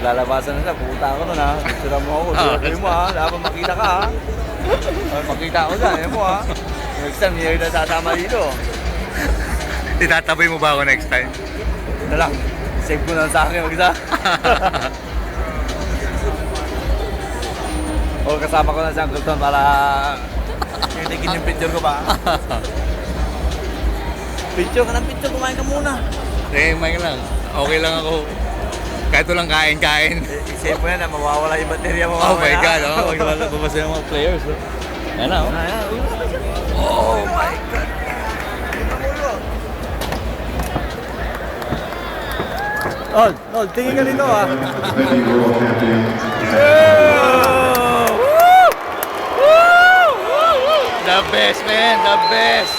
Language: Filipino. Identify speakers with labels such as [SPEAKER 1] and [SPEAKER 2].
[SPEAKER 1] Naglalabasan na siya. Pupunta ako nun ha. Sira mo ako. Sira mo ha. Dapat makita ka ha. Makita ako dyan. Ayan mo ha. Next time, hindi na sasama dito.
[SPEAKER 2] Itataboy mo ba ako next time?
[SPEAKER 1] Ito lang. Save ko na sa akin mag-isa. O kasama ko na si Uncle Tom para tinitigin yung picture ko ba? Picture ka ng picture. Kumain ka muna.
[SPEAKER 2] May lang. Okay lang ako. Kahit walang kain-kain.
[SPEAKER 1] I-save mo yan na mawawala yung baterya mo.
[SPEAKER 2] Oh my God, oh.
[SPEAKER 1] Magwala pa ba yung mga players? Ayan na, oh.
[SPEAKER 2] Oh my God.
[SPEAKER 1] Old, tingin ka dito ah.
[SPEAKER 2] The best, man. The best.